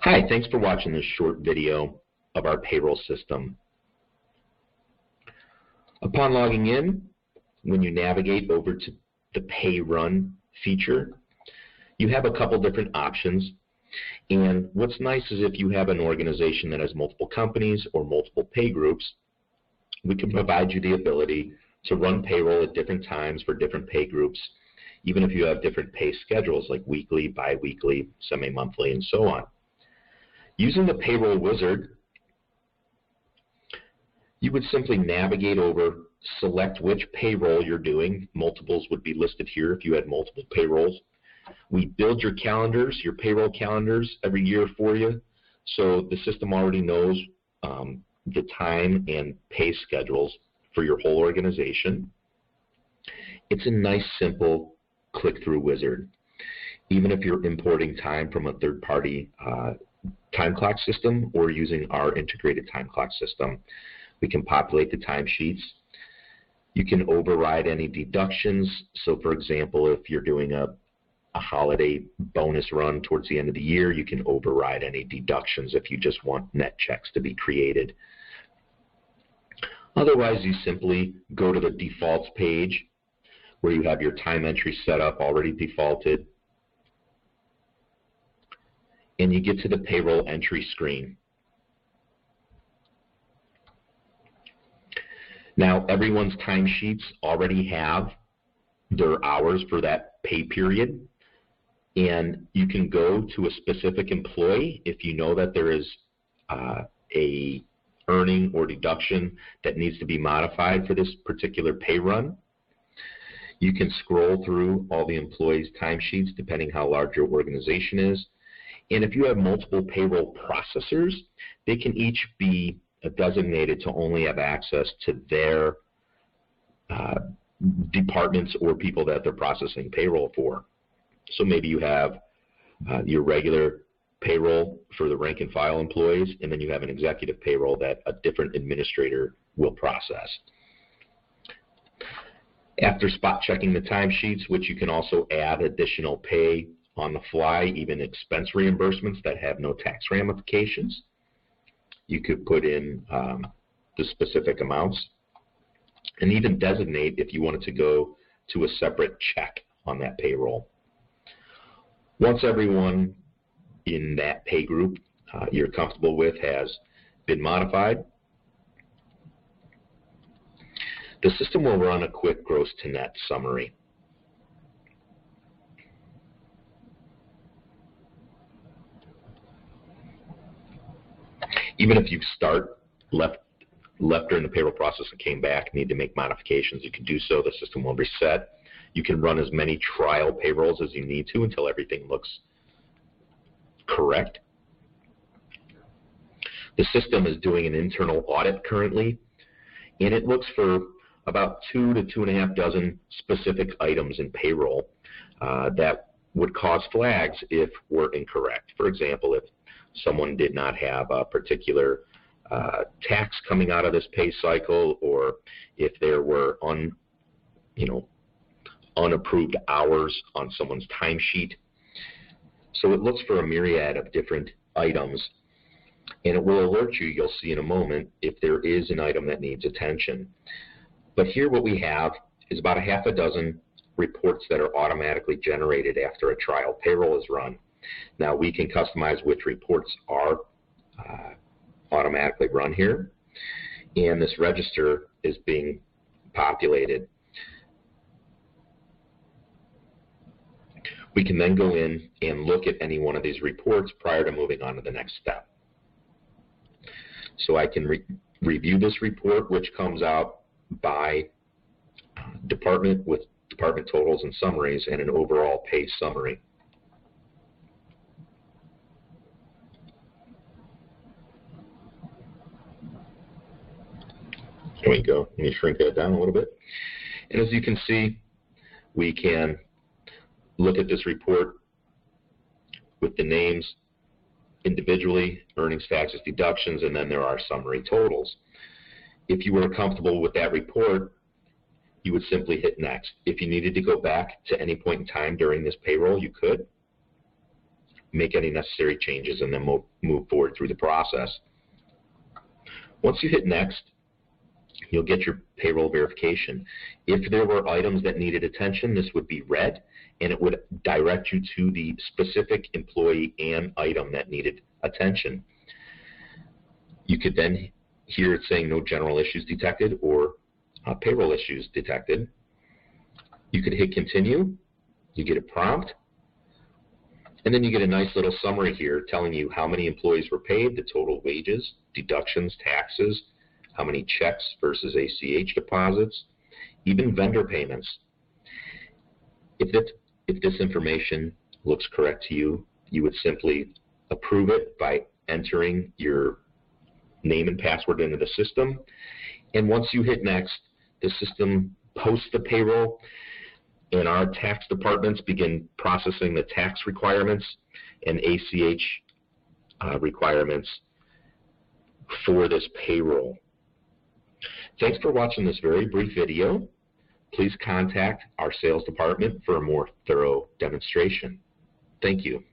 Hi, thanks for watching this short video of our payroll system. Upon logging in, when you navigate over to the Pay Run feature, you have a couple different options. And what's nice is if you have an organization that has multiple companies or multiple pay groups, we can provide you the ability to run payroll at different times for different pay groups, even if you have different pay schedules like weekly, bi-weekly, semi-monthly, and so on. Using the Payroll Wizard, you would simply navigate over, select which payroll you're doing. Multiples would be listed here if you had multiple payrolls. We build your calendars, your payroll calendars every year for you, so the system already knows the time and pay schedules for your whole organization. It's a nice, simple click-through wizard. Even if you're importing time from a third-party time clock system or using our integrated time clock system, we can populate the timesheets. You can override any deductions. So for example, if you're doing a holiday bonus run towards the end of the year, you can override any deductions if you just want net checks to be created. Otherwise, you simply go to the defaults page where you have your time entry set up already defaulted, and you get to the payroll entry screen. Now, everyone's timesheets already have their hours for that pay period, and you can go to a specific employee if you know that there is a earning or deduction that needs to be modified for this particular pay run. You can scroll through all the employees' timesheets depending how large your organization is. And if you have multiple payroll processors, they can each be designated to only have access to their departments or people that they're processing payroll for. So maybe you have your regular payroll for the rank and file employees, and then you have an executive payroll that a different administrator will process. After spot checking the timesheets, which you can also add additional pay on the fly, even expense reimbursements that have no tax ramifications, you could put in the specific amounts and even designate if you wanted to go to a separate check on that payroll. Once everyone in that pay group you're comfortable with has been modified, the system will run a quick gross to net summary. Even if you left during the payroll process and came back, need to make modifications, you can do so. The system will reset. You can run as many trial payrolls as you need to until everything looks correct. The system is doing an internal audit currently, and it looks for about 2 to 2.5 dozen specific items in payroll that would cause flags if we're incorrect. For example, if someone did not have a particular tax coming out of this pay cycle, or if there were unapproved hours on someone's timesheet. So it looks for a myriad of different items, and it will alert you, you'll see in a moment, if there is an item that needs attention. But here what we have is about 6 reports that are automatically generated after a trial payroll is run. Now we can customize which reports are automatically run here, and this register is being populated. We can then go in and look at any one of these reports prior to moving on to the next step. So I can review this report, which comes out by department with department totals and summaries and an overall pay summary. There we go. Let me shrink that down a little bit. And as you can see, we can look at this report with the names individually, earnings, taxes, deductions, and then there are summary totals. If you were comfortable with that report, you would simply hit next. If you needed to go back to any point in time during this payroll, you could. make any necessary changes, and then we'll move forward through the process. Once you hit next, you'll get your payroll verification. If there were items that needed attention, this would be red, and it would direct you to the specific employee and item that needed attention. You could then hear it saying no general issues detected or payroll issues detected. You could hit continue, you get a prompt, and then you get a nice little summary here telling you how many employees were paid, the total wages, deductions, taxes, how many checks versus ACH deposits, even vendor payments. If this information looks correct to you, you would simply approve it by entering your name and password into the system. And once you hit next, the system posts the payroll, and our tax departments begin processing the tax requirements and ACH requirements for this payroll. Thanks for watching this very brief video. Please contact our sales department for a more thorough demonstration. Thank you.